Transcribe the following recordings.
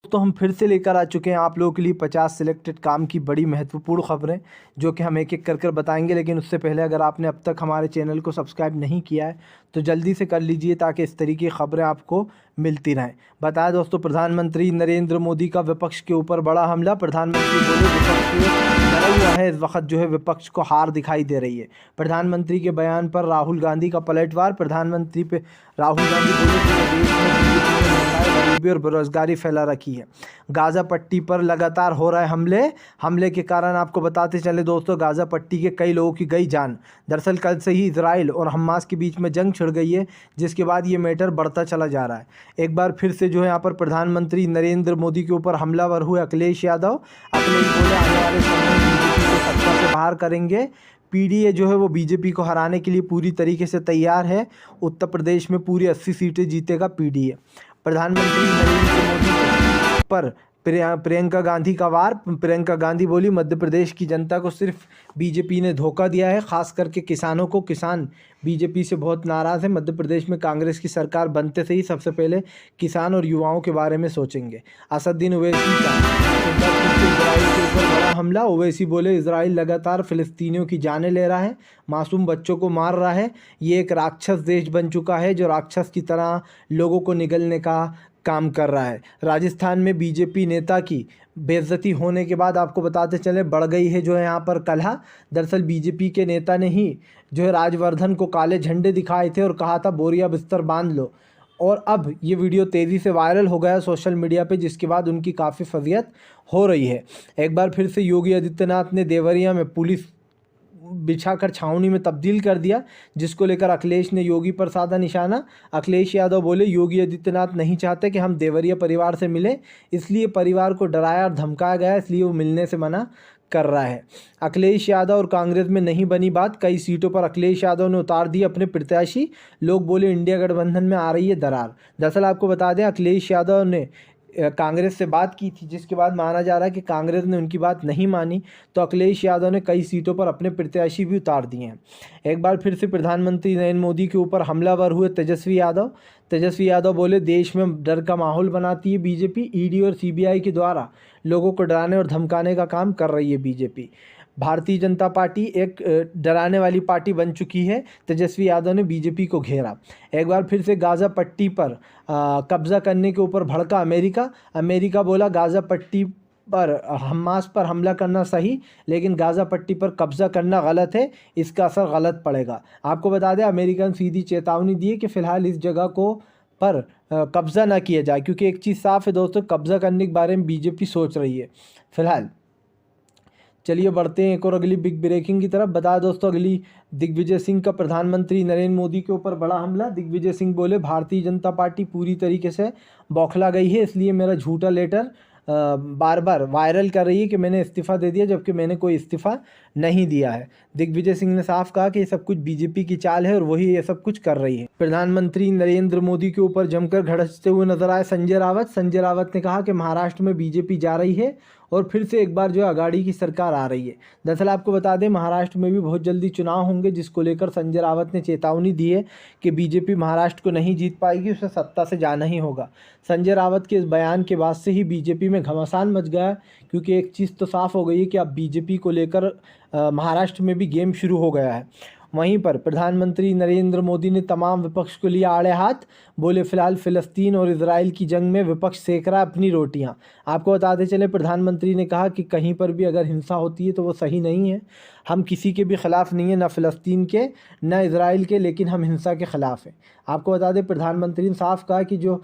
तो हम फिर से लेकर आ चुके हैं आप लोगों के लिए 50 सिलेक्टेड काम की बड़ी महत्वपूर्ण खबरें, जो कि हम एक एक कर बताएंगे। लेकिन उससे पहले अगर आपने अब तक हमारे चैनल को सब्सक्राइब नहीं किया है तो जल्दी से कर लीजिए, ताकि इस तरीके की खबरें आपको मिलती रहें। बताया दोस्तों, प्रधानमंत्री नरेंद्र मोदी का विपक्ष के ऊपर बड़ा हमला। प्रधानमंत्री बोले विपक्ष डरा हुआ है, इस वक्त जो है विपक्ष को हार दिखाई दे रही है। प्रधानमंत्री के बयान पर राहुल गांधी का पलटवार। प्रधानमंत्री पे राहुल गांधी बोले पूरे देश में बीजेपी ने महंगाई, गरीबी और बेरोजगारी फैला रखी है। गाज़ा पट्टी पर लगातार हो रहे हमले के कारण आपको बताते चले दोस्तों, गाज़ा पट्टी के कई लोगों की गई जान। दरअसल कल से ही इजराइल और हमास के बीच में जंग छिड़ गई है, जिसके बाद ये मैटर बढ़ता चला जा रहा है। एक बार फिर से जो है यहाँ पर प्रधानमंत्री नरेंद्र मोदी के ऊपर हमलावर हुए अखिलेश यादव। अखिलेश बोले आने वाले समय में बीजेपी को सत्ता से बाहर करेंगे। पीडीए जो है वो बीजेपी को हराने के लिए पूरी तरीके से तैयार है। उत्तर प्रदेश में पूरी 80 सीटें जीतेगा पीडीए। प्रधानमंत्री नरेंद्र मोदी पर प्रियंका गांधी का वार। प्रियंका गांधी बोली मध्य प्रदेश की जनता को सिर्फ बीजेपी ने धोखा दिया है, खास करके किसानों को। किसान बीजेपी से बहुत नाराज़ है। मध्य प्रदेश में कांग्रेस की सरकार बनते से ही सबसे पहले किसान और युवाओं के बारे में सोचेंगे। असदुद्दीन ओवैसी का इजराइल के ऊपर बड़ा हमला। ओवैसी बोले इजराइल लगातार फिलिस्तीनियों की जानें ले रहा है, मासूम बच्चों को मार रहा है। ये एक राक्षस देश बन चुका है, जो राक्षस की तरह लोगों को निगलने का काम कर रहा है। राजस्थान में बीजेपी नेता की बेइज्जती होने के बाद आपको बताते चले बढ़ गई है जो है यहाँ पर कलह। दरअसल बीजेपी के नेता ने ही जो है राजवर्धन को काले झंडे दिखाए थे और कहा था बोरिया बिस्तर बांध लो, और अब ये वीडियो तेज़ी से वायरल हो गया सोशल मीडिया पे, जिसके बाद उनकी काफ़ी फजीहत हो रही है। एक बार फिर से योगी आदित्यनाथ ने देवरिया में पुलिस बिछाकर छावनी में तब्दील कर दिया, जिसको लेकर अखिलेश ने योगी पर साधा निशाना। अखिलेश यादव बोले योगी आदित्यनाथ नहीं चाहते कि हम देवरिया परिवार से मिलें, इसलिए परिवार को डराया और धमकाया गया, इसलिए वो मिलने से मना कर रहा है। अखिलेश यादव और कांग्रेस में नहीं बनी बात। कई सीटों पर अखिलेश यादव ने उतार दिए अपने प्रत्याशी। लोग बोले इंडिया गठबंधन में आ रही है दरार। दरअसल आपको बता दें, अखिलेश यादव ने कांग्रेस से बात की थी, जिसके बाद माना जा रहा है कि कांग्रेस ने उनकी बात नहीं मानी, तो अखिलेश यादव ने कई सीटों पर अपने प्रत्याशी भी उतार दिए हैं। एक बार फिर से प्रधानमंत्री नरेंद्र मोदी के ऊपर हमलावर हुए तेजस्वी यादव। तेजस्वी यादव बोले देश में डर का माहौल बनाती है बीजेपी। ईडी और सीबीआई के द्वारा लोगों को डराने और धमकाने का काम कर रही है बीजेपी। भारतीय जनता पार्टी एक डराने वाली पार्टी बन चुकी है। तेजस्वी यादव ने बीजेपी को घेरा। एक बार फिर से गाज़ा पट्टी पर कब्ज़ा करने के ऊपर भड़का अमेरिका। अमेरिका बोला गाज़ा पट्टी पर हमास पर हमला करना सही, लेकिन गाज़ा पट्टी पर कब्ज़ा करना गलत है, इसका असर गलत पड़ेगा। आपको बता दें, अमेरिका ने सीधी चेतावनी दी है कि फ़िलहाल इस जगह को पर कब्ज़ा ना किया जाए, क्योंकि एक चीज़ साफ़ है दोस्तों, कब्ज़ा करने के बारे में बीजेपी सोच रही है फ़िलहाल। चलिए बढ़ते हैं एक और अगली बिग ब्रेकिंग की तरफ। बता दोस्तों, अगली दिग्विजय सिंह का प्रधानमंत्री नरेंद्र मोदी के ऊपर बड़ा हमला। दिग्विजय सिंह बोले भारतीय जनता पार्टी पूरी तरीके से बौखला गई है, इसलिए मेरा झूठा लेटर बार बार वायरल कर रही है कि मैंने इस्तीफ़ा दे दिया, जबकि मैंने कोई इस्तीफ़ा नहीं दिया है। दिग्विजय सिंह ने साफ कहा कि ये सब कुछ बीजेपी की चाल है और वही ये सब कुछ कर रही है। प्रधानमंत्री नरेंद्र मोदी के ऊपर जमकर घड़सते हुए नजर आए संजय रावत। संजय रावत ने कहा कि महाराष्ट्र में बीजेपी जा रही है और फिर से एक बार जो है अघाड़ी की सरकार आ रही है। दरअसल आपको बता दें, महाराष्ट्र में भी बहुत जल्दी चुनाव होंगे, जिसको लेकर संजय रावत ने चेतावनी दी है कि बीजेपी महाराष्ट्र को नहीं जीत पाएगी, उसे सत्ता से जाना ही होगा। संजय रावत के इस बयान के बाद से ही बीजेपी में घमासान मच गया, क्योंकि एक चीज़ तो साफ़ हो गई है कि अब बीजेपी को लेकर महाराष्ट्र में भी गेम शुरू हो गया है। वहीं पर प्रधानमंत्री नरेंद्र मोदी ने तमाम विपक्ष को लिया आड़े हाथ। बोले फिलहाल फ़िलिस्तीन और इजराइल की जंग में विपक्ष सेक रहा है अपनी रोटियां। आपको बताते चले, प्रधानमंत्री ने कहा कि कहीं पर भी अगर हिंसा होती है तो वो सही नहीं है। हम किसी के भी ख़िलाफ़ नहीं है, ना फ़िलिस्तीन के ना इजराइल के, लेकिन हम हिंसा के ख़िलाफ़ हैं। आपको बता दें, प्रधानमंत्री ने साफ कहा कि जो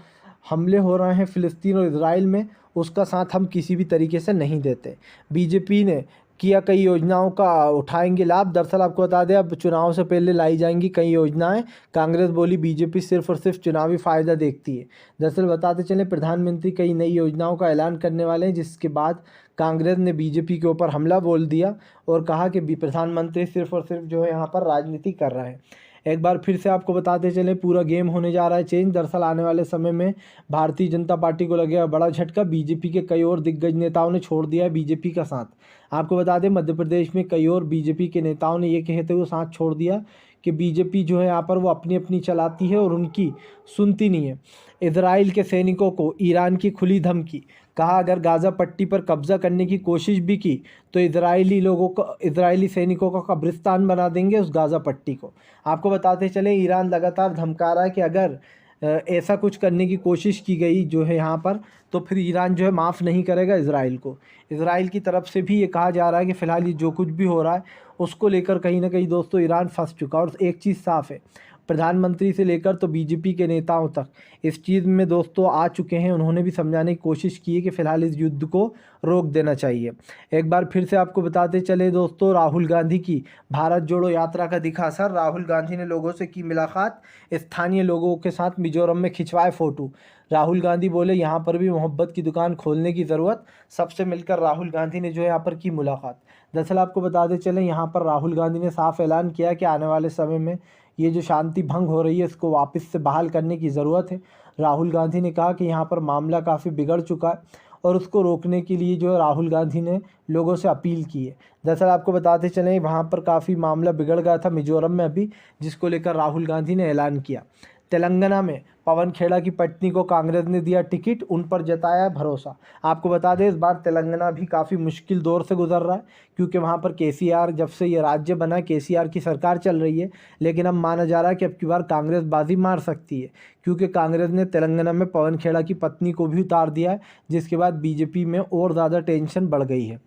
हमले हो रहे हैं फ़िलिस्तीन और इजराइल में, उसका साथ हम किसी भी तरीके से नहीं देते। बीजेपी ने किया कई योजनाओं का उठाएंगे लाभ। दरअसल आपको बता दें, अब चुनाव से पहले लाई जाएंगी कई योजनाएं। कांग्रेस बोली बीजेपी सिर्फ और सिर्फ चुनावी फ़ायदा देखती है। दरअसल बताते चलें, प्रधानमंत्री कई नई योजनाओं का ऐलान करने वाले हैं, जिसके बाद कांग्रेस ने बीजेपी के ऊपर हमला बोल दिया और कहा कि प्रधानमंत्री सिर्फ और सिर्फ जो है यहाँ पर राजनीति कर रहा है। एक बार फिर से आपको बताते चले, पूरा गेम होने जा रहा है चेंज। दरअसल आने वाले समय में भारतीय जनता पार्टी को लगेगा बड़ा झटका। बीजेपी के कई और दिग्गज नेताओं ने छोड़ दिया है बीजेपी का साथ। आपको बता दें, मध्य प्रदेश में कई और बीजेपी के नेताओं ने ये कहते हुए साथ छोड़ दिया कि बीजेपी जो है यहाँ पर वो अपनी अपनी चलाती है और उनकी सुनती नहीं है। इजराइल के सैनिकों को ईरान की खुली धमकी, कहा अगर गाज़ा पट्टी पर कब्जा करने की कोशिश भी की तो इजरायली सैनिकों का कब्रिस्तान बना देंगे उस गाज़ा पट्टी को। आपको बताते चले ईरान लगातार धमका रहा है कि अगर ऐसा कुछ करने की कोशिश की गई जो है यहाँ पर, तो फिर ईरान जो है माफ़ नहीं करेगा इज़राइल को। इज़राइल की तरफ से भी ये कहा जा रहा है कि फ़िलहाल ये जो कुछ भी हो रहा है उसको लेकर कहीं ना कहीं दोस्तों ईरान फंस चुका। और एक चीज़ साफ़ है, प्रधानमंत्री से लेकर तो बीजेपी के नेताओं तक इस चीज़ में दोस्तों आ चुके हैं। उन्होंने भी समझाने की कोशिश की है कि फ़िलहाल इस युद्ध को रोक देना चाहिए। एक बार फिर से आपको बताते चले दोस्तों, राहुल गांधी की भारत जोड़ो यात्रा का दिखा असर। राहुल गांधी ने लोगों से की मुलाकात, स्थानीय लोगों के साथ मिजोरम में खिंचवाए फ़ोटो। राहुल गांधी बोले यहाँ पर भी मोहब्बत की दुकान खोलने की ज़रूरत। सबसे मिलकर राहुल गांधी ने जो है यहाँ पर की मुलाकात। दरअसल आपको बताते चलें, यहाँ पर राहुल गांधी ने साफ ऐलान किया कि आने वाले समय में ये जो शांति भंग हो रही है इसको वापस से बहाल करने की ज़रूरत है। राहुल गांधी ने कहा कि यहाँ पर मामला काफ़ी बिगड़ चुका है और उसको रोकने के लिए जो है राहुल गांधी ने लोगों से अपील की है। दरअसल आपको बताते चलें, वहाँ पर काफ़ी मामला बिगड़ गया था मिजोरम में अभी, जिसको लेकर राहुल गांधी ने ऐलान किया। तेलंगाना में पवन खेड़ा की पत्नी को कांग्रेस ने दिया टिकट, उन पर जताया भरोसा। आपको बता दें इस बार तेलंगाना भी काफ़ी मुश्किल दौर से गुजर रहा है, क्योंकि वहाँ पर केसीआर, जब से ये राज्य बना केसीआर की सरकार चल रही है, लेकिन अब माना जा रहा है कि अब की बार कांग्रेस बाजी मार सकती है, क्योंकि कांग्रेस ने तेलंगाना में पवन खेड़ा की पत्नी को भी उतार दिया है, जिसके बाद बीजेपी में और ज़्यादा टेंशन बढ़ गई है।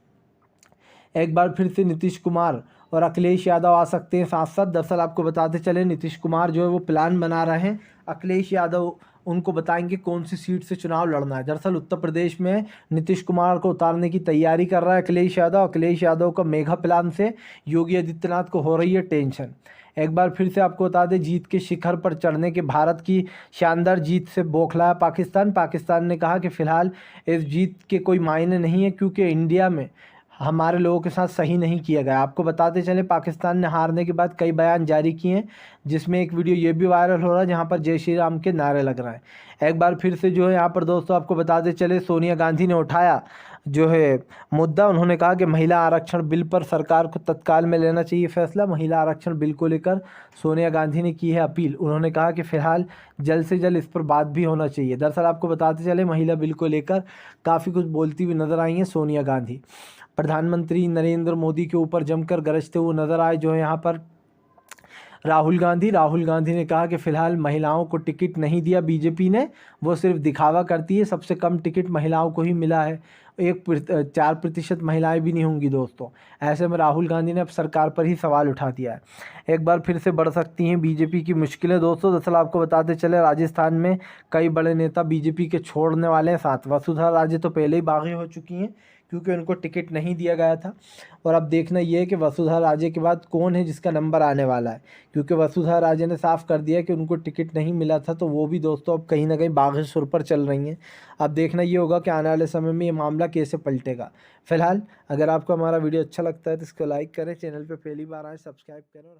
एक बार फिर से नीतीश कुमार और अखिलेश यादव आ सकते हैं साथ साथ। दरअसल आपको बताते चले, नीतीश कुमार जो है वो प्लान बना रहे हैं, अखिलेश यादव उनको बताएंगे कौन सी सीट से चुनाव लड़ना है। दरअसल उत्तर प्रदेश में नीतीश कुमार को उतारने की तैयारी कर रहा है अखिलेश यादव। अखिलेश यादव का मेगा प्लान से योगी आदित्यनाथ को हो रही है टेंशन। एक बार फिर से आपको बता दें, जीत के शिखर पर चढ़ने के भारत की शानदार जीत से बौखलाया पाकिस्तान ने कहा कि फ़िलहाल इस जीत के कोई मायने नहीं है, क्योंकि इंडिया में हमारे लोगों के साथ सही नहीं किया गया। आपको बताते चले, पाकिस्तान ने हारने के बाद कई बयान जारी किए हैं, जिसमें एक वीडियो ये भी वायरल हो रहा है जहां पर जय श्री राम के नारे लग रहे हैं। एक बार फिर से जो है यहाँ पर दोस्तों आपको बताते चले, सोनिया गांधी ने उठाया जो है मुद्दा। उन्होंने कहा कि महिला आरक्षण बिल पर सरकार को तत्काल में लेना चाहिए फैसला। महिला आरक्षण बिल को लेकर सोनिया गांधी ने की है अपील। उन्होंने कहा कि फ़िलहाल जल्द से जल्द इस पर बात भी होना चाहिए। दरअसल आपको बताते चले, महिला बिल को लेकर काफ़ी कुछ बोलती हुई नजर आई हैं सोनिया गांधी। प्रधानमंत्री नरेंद्र मोदी के ऊपर जमकर गरजते हुए नजर आए जो है यहाँ पर राहुल गांधी ने कहा कि फ़िलहाल महिलाओं को टिकट नहीं दिया बीजेपी ने, वो सिर्फ दिखावा करती है। सबसे कम टिकट महिलाओं को ही मिला है, 4% महिलाएं भी नहीं होंगी दोस्तों। ऐसे में राहुल गांधी ने अब सरकार पर ही सवाल उठा दिया है। एक बार फिर से बढ़ सकती हैं बीजेपी की मुश्किलें दोस्तों। दरअसल आपको बताते चले, राजस्थान में कई बड़े नेता बीजेपी के छोड़ने वाले हैं साथ। वसुंधरा राजे तो पहले ही बागी हो चुकी हैं, क्योंकि उनको टिकट नहीं दिया गया था। और अब देखना ये है कि वसुंधरा राजे के बाद कौन है जिसका नंबर आने वाला है, क्योंकि वसुंधरा राजे ने साफ कर दिया कि उनको टिकट नहीं मिला था, तो वो भी दोस्तों अब कहीं ना कहीं बागी सुर पर चल रही हैं। अब देखना ये होगा कि आने वाले समय में ये मामला कैसे पलटेगा। फिलहाल अगर आपको हमारा वीडियो अच्छा लगता है तो इसको लाइक करें, चैनल पर पहली बार आए सब्सक्राइब करें और